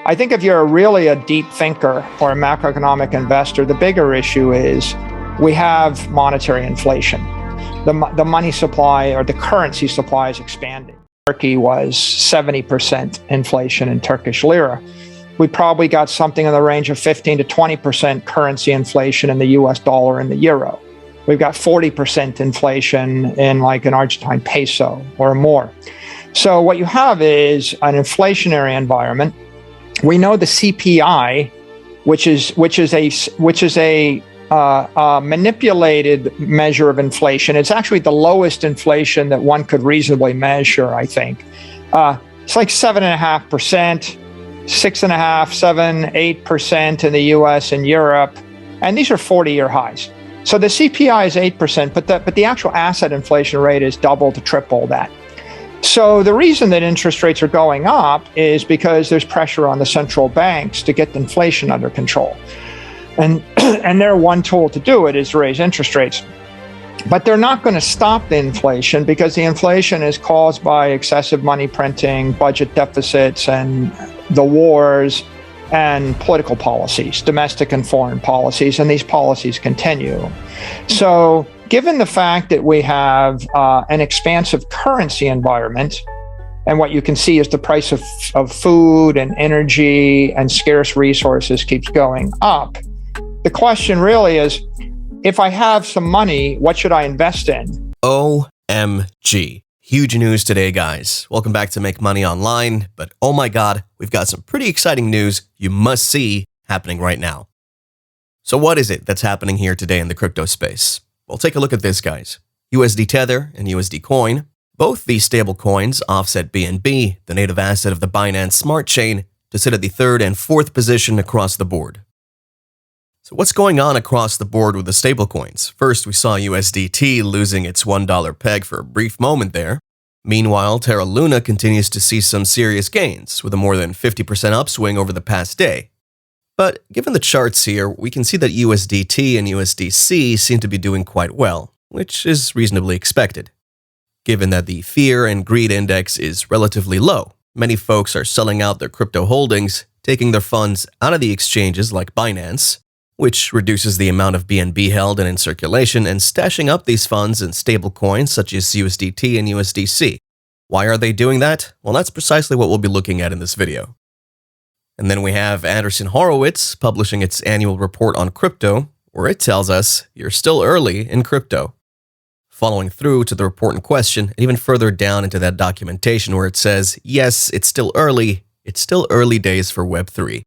I think if you're really a deep thinker or a macroeconomic investor, the bigger issue is we have monetary inflation. The money supply or the currency supply is expanding. Turkey was 70% inflation in Turkish lira. We probably got something in the range of 15 to 20% currency inflation in the US dollar and the euro. We've got 40% inflation in like an Argentine peso or more. So what you have is an inflationary environment. We know the CPI, which is a manipulated measure of inflation. It's actually the lowest inflation that one could reasonably measure, I think. It's like 7.5%, 6.5%, 7, 8% in the US and Europe. And these are 40-year highs. So the CPI is 8%, but the actual asset inflation rate is double to triple that. So the reason that interest rates are going up is because there's pressure on the central banks to get inflation under control. And their one tool to do it is raise interest rates. But they're not going to stop the inflation because the inflation is caused by excessive money printing, budget deficits, and the wars and political policies, domestic and foreign policies, and these policies continue. So given the fact that we have an expansive currency environment, and what you can see is the price of food and energy and scarce resources keeps going up, the question really is, if I have some money, what should I invest in? OMG. Huge news today, guys. Welcome back to Make Money Online. But oh my God, we've got some pretty exciting news you must see happening right now. So what is it that's happening here today in the crypto space? Well, take a look at this, guys. USD Tether and USD Coin. Both these stable coins offset BNB, the native asset of the Binance Smart Chain, to sit at the 3rd and 4th position across the board. So what's going on across the board with the stablecoins? First, we saw USDT losing its $1 peg for a brief moment there. Meanwhile, Terra Luna continues to see some serious gains, with a more than 50% upswing over the past day. But given the charts here, we can see that USDT and USDC seem to be doing quite well, which is reasonably expected. Given that the fear and greed index is relatively low, many folks are selling out their crypto holdings, taking their funds out of the exchanges like Binance, which reduces the amount of BNB held and in circulation, and stashing up these funds in stable coins such as USDT and USDC. Why are they doing that? Well, that's precisely what we'll be looking at in this video. And then we have Andreessen Horowitz publishing its annual report on crypto, where it tells us you're still early in crypto. Following through to the report in question, and even further down into that documentation where it says, yes, it's still early days for Web3.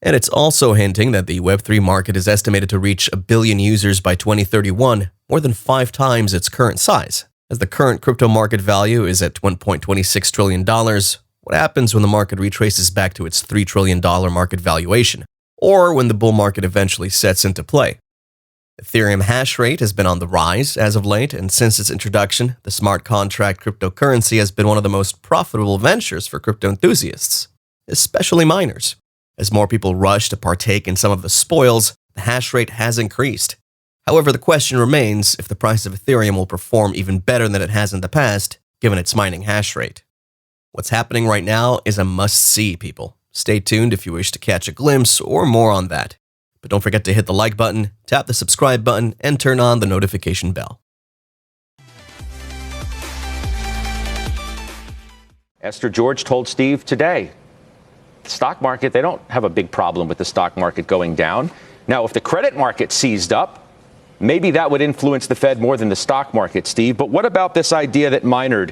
And it's also hinting that the Web3 market is estimated to reach 1 billion users by 2031, more than 5 times its current size. As the current crypto market value is at $1.26 trillion, what happens when the market retraces back to its $3 trillion market valuation, or when the bull market eventually sets into play? Ethereum hash rate has been on the rise as of late, and since its introduction, the smart contract cryptocurrency has been one of the most profitable ventures for crypto enthusiasts, especially miners. As more people rush to partake in some of the spoils, the hash rate has increased. However, the question remains if the price of Ethereum will perform even better than it has in the past, given its mining hash rate. What's happening right now is a must-see, people. Stay tuned if you wish to catch a glimpse or more on that. But don't forget to hit the like button, tap the subscribe button, and turn on the notification bell. Esther George told Steve today, the stock market, they don't have a big problem with the stock market going down. Now, if the credit market seized up, maybe that would influence the Fed more than the stock market, Steve. But what about this idea that Minerd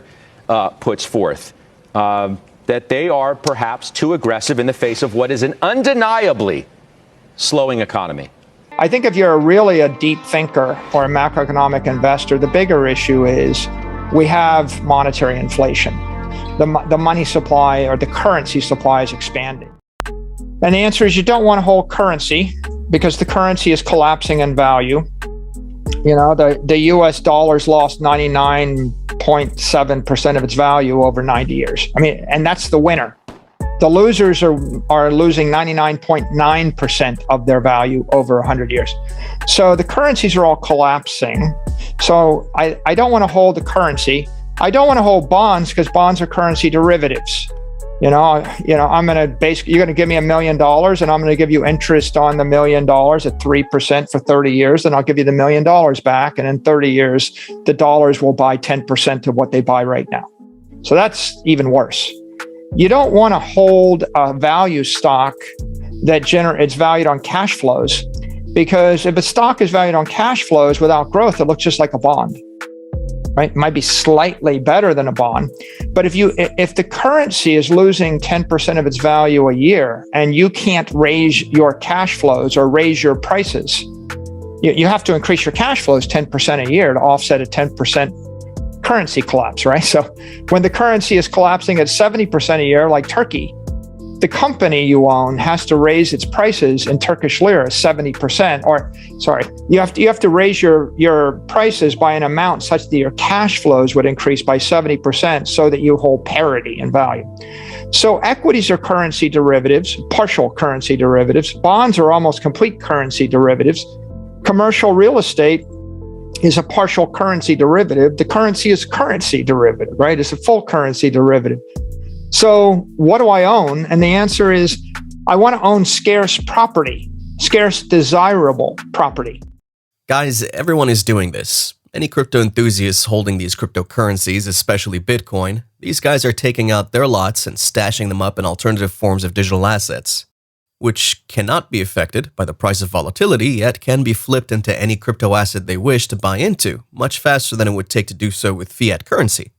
puts forth, that they are perhaps too aggressive in the face of what is an undeniably slowing economy? I think if you're really a deep thinker or a macroeconomic investor, the bigger issue is we have monetary inflation. The money supply or the currency supply is expanding. And the answer is you don't want to hold currency because the currency is collapsing in value. You know, the US dollar's lost 99.7% of its value over 90 years. I mean, and that's the winner. The losers are losing 99.9% of their value over 100 years. So the currencies are all collapsing. So I don't want to hold the currency. I don't want to hold bonds because bonds are currency derivatives. I'm going to basically, you're going to give me $1 million and I'm going to give you interest on the $1 million at 3% for 30 years. And I'll give you the $1 million back. And in 30 years, the dollars will buy 10% of what they buy right now. So that's even worse. You don't want to hold a value stock that it's valued on cash flows, because if a stock is valued on cash flows without growth, it looks just like a bond. Right? It might be slightly better than a bond, but if the currency is losing 10% of its value a year and you can't raise your cash flows or raise your prices, you have to increase your cash flows 10% a year to offset a 10% currency collapse, right? So when the currency is collapsing at 70% a year, like Turkey, the company you own has to raise its prices in Turkish lira 70%, you have to raise your prices by an amount such that your cash flows would increase by 70% so that you hold parity in value. So equities are currency derivatives, partial currency derivatives. Bonds are almost complete currency derivatives. Commercial real estate is a partial currency derivative. The currency is currency derivative, right? It's a full currency derivative. So what do I own? And the answer is, I want to own scarce property, scarce desirable property. Guys, everyone is doing this. Any crypto enthusiasts holding these cryptocurrencies, especially Bitcoin, these guys are taking out their lots and stashing them up in alternative forms of digital assets, which cannot be affected by the price of volatility, yet can be flipped into any crypto asset they wish to buy into, much faster than it would take to do so with fiat currency.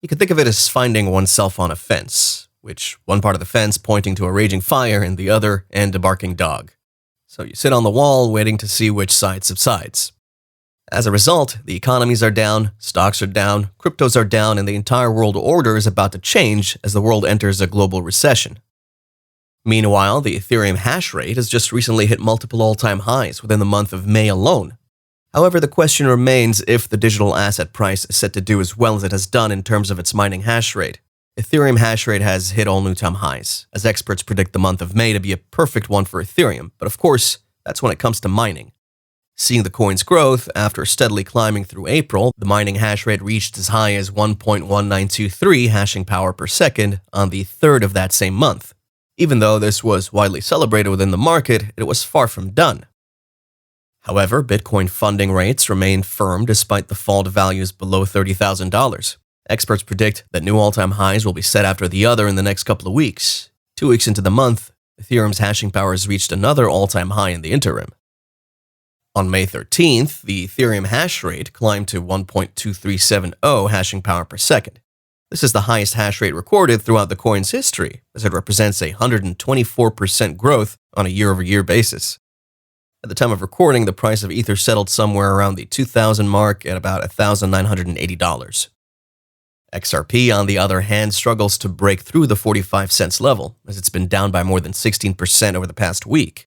You could think of it as finding oneself on a fence, which one part of the fence pointing to a raging fire and the other end a barking dog. So you sit on the wall waiting to see which side subsides. As a result, the economies are down, stocks are down, cryptos are down, and the entire world order is about to change as the world enters a global recession. Meanwhile, the Ethereum hash rate has just recently hit multiple all-time highs within the month of May alone. However, the question remains if the digital asset price is set to do as well as it has done in terms of its mining hash rate. Ethereum hash rate has hit all new-time highs, as experts predict the month of May to be a perfect one for Ethereum, but of course, that's when it comes to mining. Seeing the coin's growth, after steadily climbing through April, the mining hash rate reached as high as 1.1923 hashing power per second on the 3rd of that same month. Even though this was widely celebrated within the market, it was far from done. However, Bitcoin funding rates remain firm despite the fall to values below $30,000. Experts predict that new all-time highs will be set after the other in the next couple of weeks. 2 weeks into the month, Ethereum's hashing power has reached another all-time high in the interim. On May 13th, the Ethereum hash rate climbed to 1.2370 hashing power per second. This is the highest hash rate recorded throughout the coin's history, as it represents a 124% growth on a year-over-year basis. At the time of recording, the price of Ether settled somewhere around the 2,000 mark at about $1,980. XRP, on the other hand, struggles to break through the 45 cents level, as it's been down by more than 16% over the past week.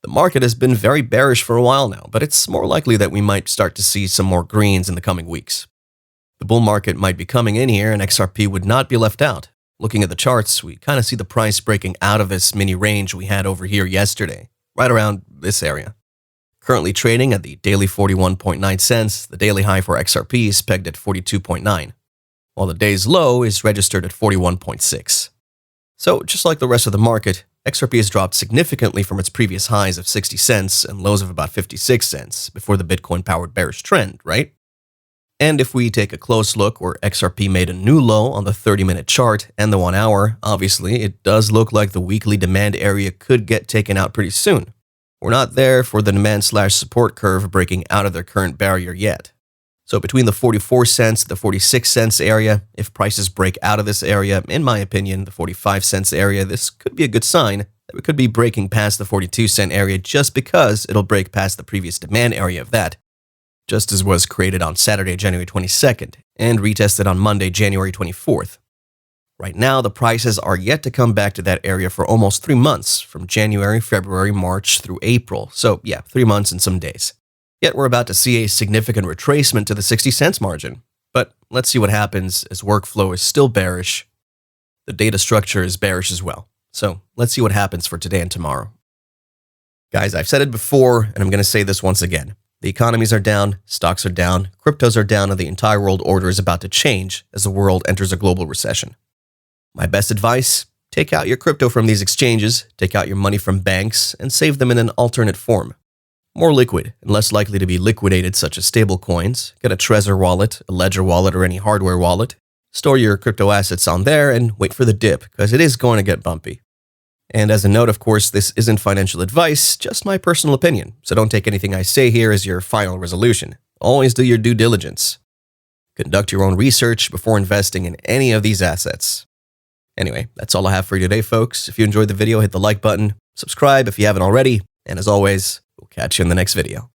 The market has been very bearish for a while now, but it's more likely that we might start to see some more greens in the coming weeks. The bull market might be coming in here, and XRP would not be left out. Looking at the charts, we kind of see the price breaking out of this mini range we had over here yesterday, right around this area. Currently trading at the daily 41.9 cents, the daily high for XRP is pegged at 42.9, while the day's low is registered at 41.6. So, just like the rest of the market, XRP has dropped significantly from its previous highs of 60 cents and lows of about 56 cents before the Bitcoin-powered bearish trend, right? And if we take a close look where XRP made a new low on the 30-minute chart and the 1 hour, obviously it does look like the weekly demand area could get taken out pretty soon. We're not there for the demand/support curve breaking out of their current barrier yet. So between the 44 cents to the 46 cents area, if prices break out of this area, in my opinion, the 45 cents area, this could be a good sign that we could be breaking past the 42 cent area just because it'll break past the previous demand area of that, just as was created on Saturday, January 22nd, and retested on Monday, January 24th. Right now, the prices are yet to come back to that area for almost 3 months, from January, February, March through April. So yeah, 3 months and some days. Yet we're about to see a significant retracement to the 60 cents margin. But let's see what happens as workflow is still bearish. The data structure is bearish as well. So let's see what happens for today and tomorrow. Guys, I've said it before, and I'm going to say this once again. The economies are down, stocks are down, cryptos are down, and the entire world order is about to change as the world enters a global recession. My best advice, take out your crypto from these exchanges, take out your money from banks, and save them in an alternate form. More liquid and less likely to be liquidated, such as stablecoins. Get a Trezor wallet, a Ledger wallet, or any hardware wallet. Store your crypto assets on there and wait for the dip, because it is going to get bumpy. And as a note, of course, this isn't financial advice, just my personal opinion, so don't take anything I say here as your final resolution. Always do your due diligence. Conduct your own research before investing in any of these assets. Anyway, that's all I have for you today, folks. If you enjoyed the video, hit the like button, subscribe if you haven't already, and as always, we'll catch you in the next video.